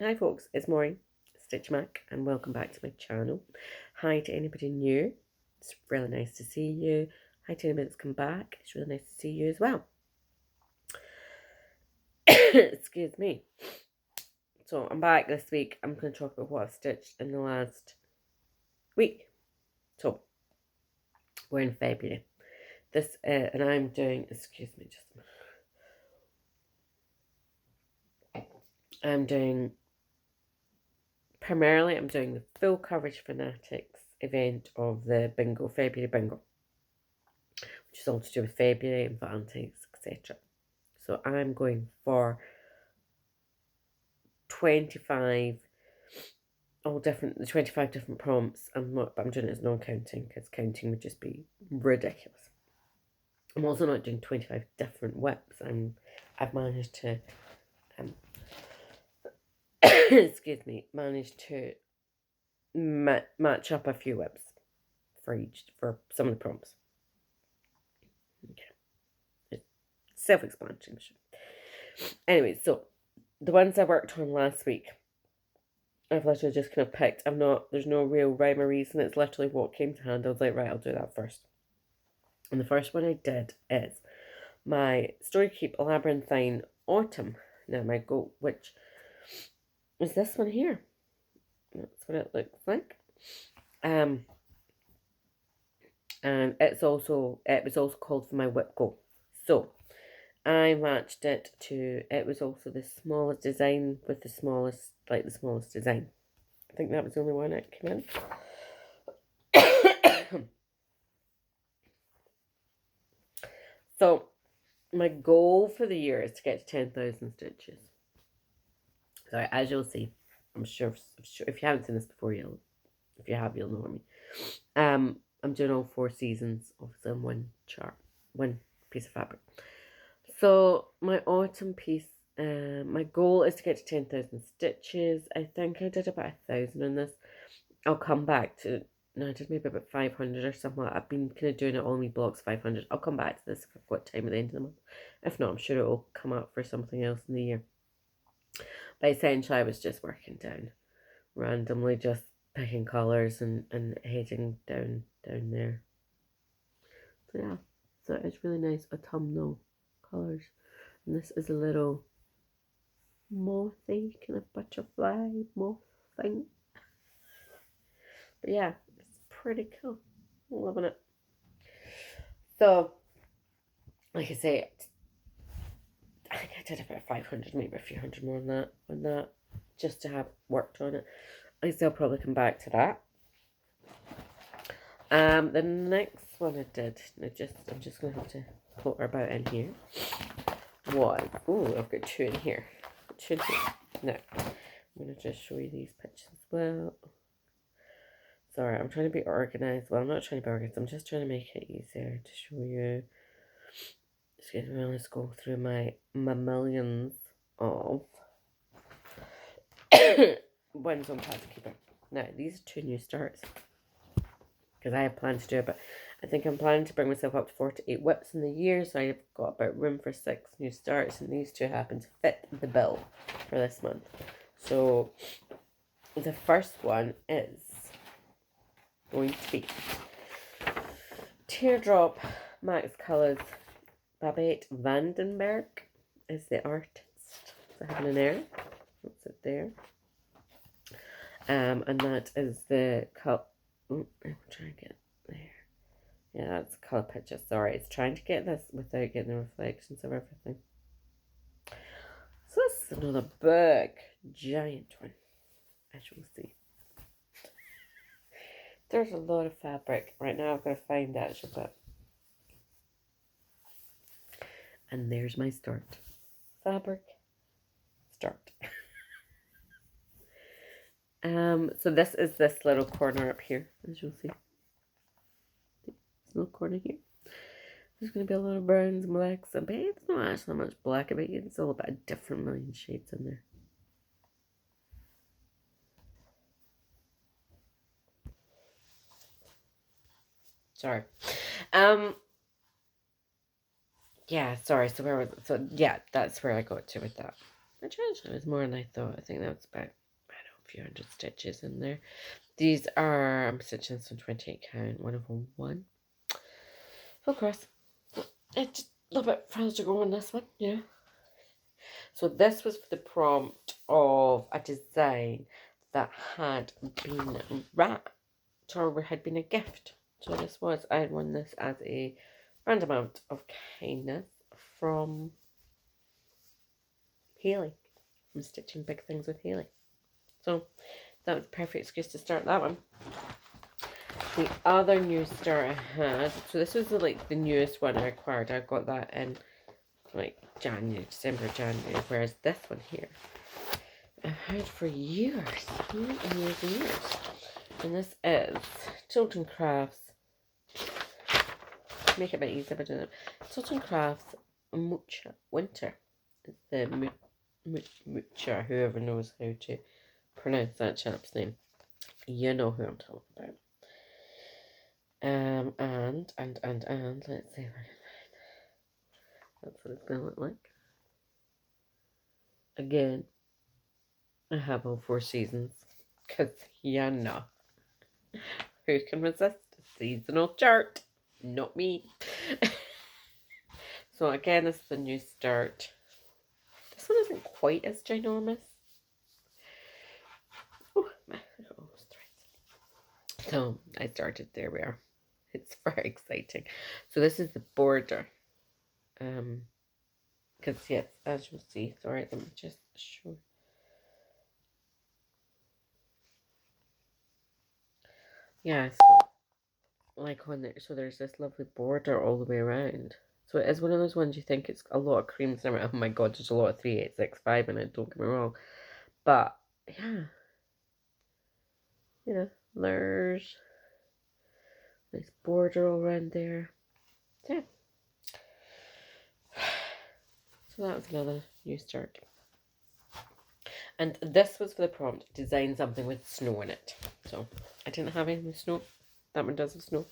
Hi folks, it's Maureen, Stitch Mac, and welcome back to my channel. Hi to anybody new, it's really nice to see you. Hi to anybody that's come back, it's really nice to see you as well. Excuse me. So I'm back this week. I'm going to talk about what I've stitched in the last week. So we're in February. And I'm doing, excuse me just a minute. I'm doing the full coverage fanatics event of the bingo, February bingo, which is all to do with February and Valentine's, etc. So I'm going for 25 25 different prompts. But I'm doing it as non-counting because counting would just be ridiculous. I'm also not doing 25 different whips. I've managed to excuse me, managed to match up a few whips for some of the prompts. Okay. It's self-explanatory. Anyway, so the ones I worked on last week, I've literally just kind of picked. There's no real rhyme or reason. It's literally what came to hand. I was like, right, I'll do that first. And the first one I did is my Storykeep Labyrinthine Autumn. Now my goal, which is this one here. That's what it looks like. And it was also called for my whip goal. So I matched it to, it was also the smallest design with the smallest design. I think that was the only one that came in. So my goal for the year is to get to 10,000 stitches. So as you'll see, I'm sure if you haven't seen this before, if you have, you'll know me. I'm doing all 4 seasons, obviously on one piece of fabric. So my autumn piece, my goal is to get to 10,000 stitches. I think I did about 1,000 on this. I'll come back to, no, I did maybe about 500 or something like that. I've been kind of doing it all in my blocks, 500. I'll come back to this if I've got time at the end of the month. If not, I'm sure it will come up for something else in the year. But essentially, I was just working down, randomly just picking colours and heading down there. So yeah, so it's really nice autumnal colours. And this is a little mothy kind of butterfly moth thing. But yeah, it's pretty cool. I'm loving it. So, like I say, I think I did about 500, maybe a few hundred more on that, just to have worked on it. I still probably come back to that. The next one I did, I'm just gonna have to put her about in here. I've got 2 in here. 2 in here. Now, I'm gonna just show you these pictures as well. Sorry, I'm trying to be organized. Well, I'm not trying to be organized. I'm just trying to make it easier to show you. Excuse me, let's go through my millions of ones on Pad Keeper. Now, these are 2 new starts because I have planned to do it, but I think I'm planning to bring myself up to 48 whips in the year, so I've got about room for 6 new starts, and these 2 happen to fit the bill for this month. So the first one is going to be Teardrop Max Colours. Babette Vandenburg is the artist. So having an air. That's it there. And that is the color. I'm trying to get there. Yeah, that's the color picture. Sorry, it's trying to get this without getting the reflections of everything. So this is another big, giant one, as you'll see. There's a lot of fabric. Right now I've got to find the actual bit. And there's my start. Fabric. Start. So this is this little corner up here, as you'll see. This little corner here. There's going to be a lot of browns and blacks, but it's not actually much black about it. It's all about a different million shades in there. Sorry. Yeah, sorry. So where was it? So yeah, that's where I got to with that. which actually was more than I thought. I think that was about, I don't know, a few hundred stitches in there. These are, I'm stitching some 28 count, 101. Full cross. It's a little bit further to go on this one, yeah. So this was for the prompt of a design that had been wrapped or had been a gift. So this was, I had won this as a random amount of kindness from Haley. I'm stitching big things with Haley. So that was a perfect excuse to start that one. The other new start I had, so this was like the newest one I acquired. I got that in like December, January, whereas this one here I've had for years and years and years. And this is Tilton Crafts. Make it a bit easier by doing it. Tilton Crafts Mucha Winter. It's the Mucha, whoever knows how to pronounce that chap's name. You know who I'm talking about. And let's see if I can find it. That's what it's going to look like. Again, I have all 4 seasons. Because, you know, who can resist a seasonal chart? Not me. So again, this is the new start. This one isn't quite as ginormous. Oh, I got almost threads. So I started, there we are. It's very exciting. So this is the border. Because yes, as you'll see, sorry, let me just show. Yeah, so like on there, so there's this lovely border all the way around. So it is one of those ones you think it's a lot of creams in it. Oh my god, there's a lot of 3865 in it, don't get me wrong. But yeah, you know, there's this border all around there. Yeah. So that was another new start. And this was for the prompt, design something with snow in it. So I didn't have any with snow. That one does have snow.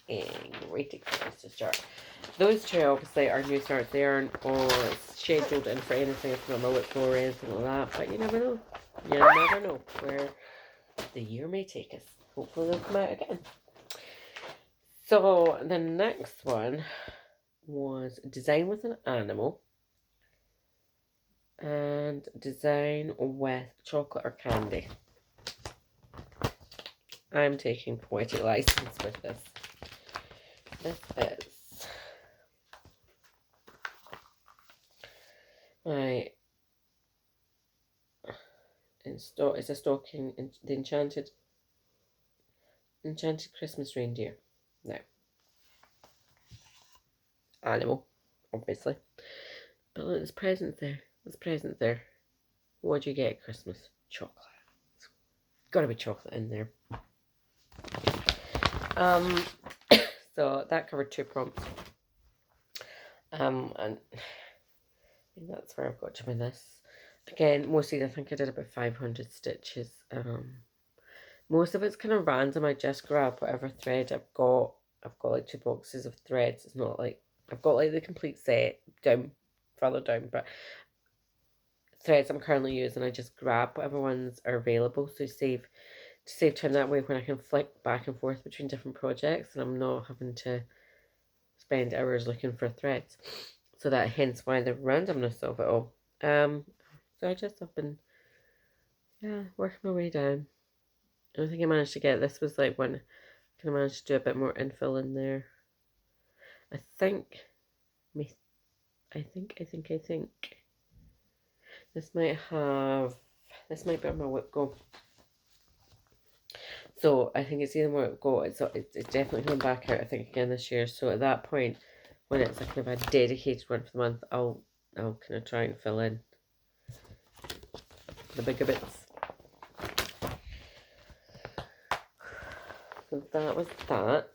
And great experience to start. Those two obviously are new starts. They aren't all scheduled in for anything. It's not a whip or anything like that. But you never know. You never know where the year may take us. Hopefully they'll come out again. So the next one was design with an animal. And design with chocolate or candy. I'm taking poetic license with this. This is my it's a stocking, the Enchanted Christmas Reindeer. Now, animal, obviously. But look, there's presents there. There's presents there. What do you get at Christmas? Chocolate. It's gotta be chocolate in there. So that covered 2 prompts. And that's where I've got to with this. Again, mostly I think I did about 500 stitches. Most of it's kind of random. I just grab whatever thread I've got. I've got like 2 boxes of threads. It's not like I've got like the complete set further down, but threads I'm currently using, I just grab whatever ones are available. So to save time that way, when I can flick back and forth between different projects, and I'm not having to spend hours looking for threads. So that hence why the randomness of it all. So I've been working my way down. I think I managed to get, this was like when I kind of managed to do a bit more infill in there. I think this might be on my whip go. So I think it's either my whip go, it's definitely coming back out I think again this year. So at that point, when it's like kind of a dedicated one for the month, I'll kind of try and fill in the bigger bits. So that was that.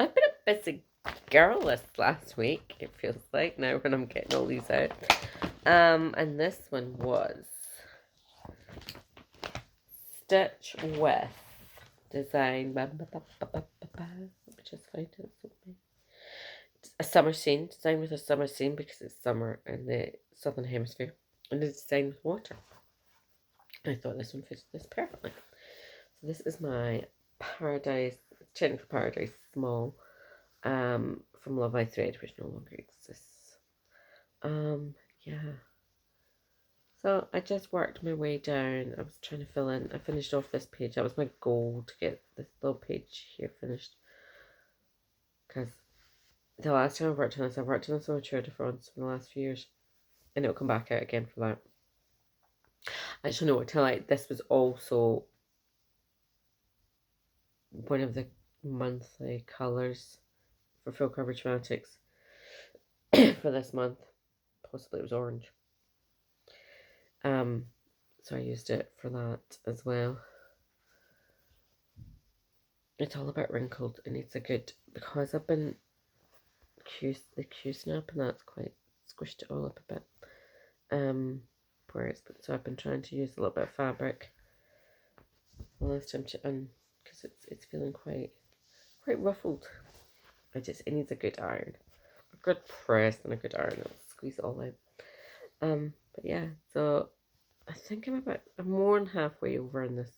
I've been a busy girl this last week, it feels like, now when I'm getting all these out. And this one was Stitch with Design. Let me just find it. a summer scene, designed with a summer scene because it's summer in the southern hemisphere, and it's designed with water. I thought this one fits this perfectly. So this is my Paradise, Technical Paradise Small, from Love by Thread, which no longer exists. Yeah. So I just worked my way down. I was trying to fill in. I finished off this page. That was my goal, to get this little page here finished. Because the last time I worked on this on the Tour de France for the last few years. And it'll come back out again for that. I actually know what to like. This was also one of the monthly colours for full coverage fanatics for this month. Possibly it was orange. So I used it for that as well. It's all about wrinkled, and it's a good, because I've been the Q snap, and that's quite squished it all up a bit. So I've been trying to use a little bit of fabric the last time because it's feeling quite ruffled. It needs a good iron, a good press, and a good iron. It'll squeeze it all out. But yeah, so I think I'm more than halfway over in this,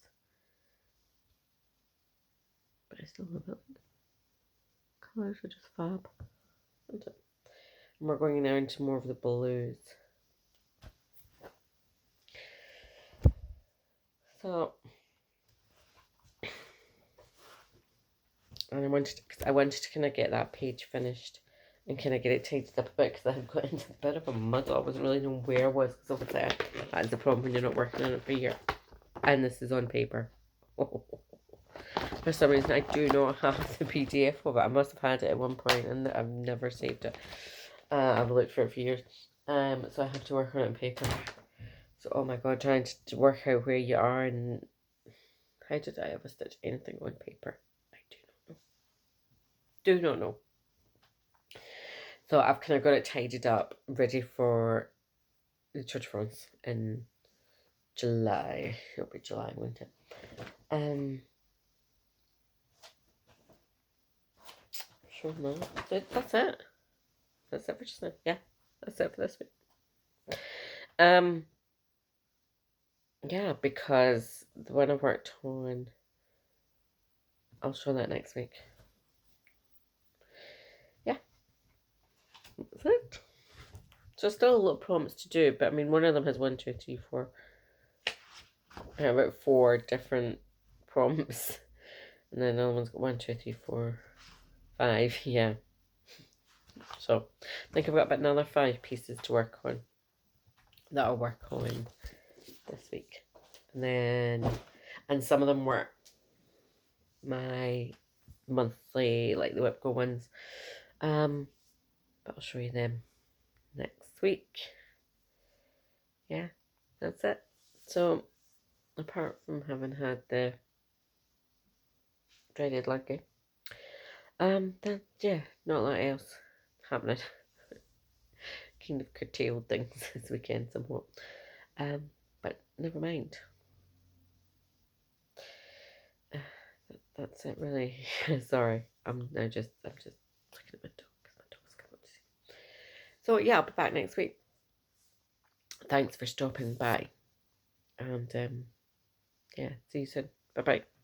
but I still love it. Colours are just fab. And we're going now into more of the blues. So, and I wanted to kind of get that page finished and kind of get it tidied up a bit, because I had got into a bit of a muddle. I wasn't really knowing where I was, because obviously that's the problem when you're not working on it for a year. And this is on paper. For some reason, I do not have the PDF of it. I must have had it at one point, and I've never saved it. I've looked for it for years. So I have to work on it on paper. So, oh my god, trying to work out where you are, and how did I ever stitch anything on paper? I do not know. So I've kind of got it tidied up, ready for the Tour de France in July. It'll be July, won't it? Sure, no. That's it. That's it for just now. Yeah, that's it for this week. Yeah, because the one I worked on, I'll show that next week. Yeah, that's it. So still a little prompts to do, but I mean, one of them has 1, 2, 3, 4. About 4 different prompts, and then another one's got 1, 2, 3, 4, 5. Yeah. So I think I've got about another 5 pieces to work on. That I'll work on this week, and some of them were my monthly, like the Whipco ones. But I'll show you them next week. Yeah, that's it. So apart from having had the dreaded lucky, then yeah, not a lot else happening. Kind of curtailed things this weekend somewhat. But never mind. That's it really. Sorry, I'm just looking at my dog because my dog's come up to see. So yeah, I'll be back next week. Thanks for stopping by, and yeah, see you soon. Bye bye.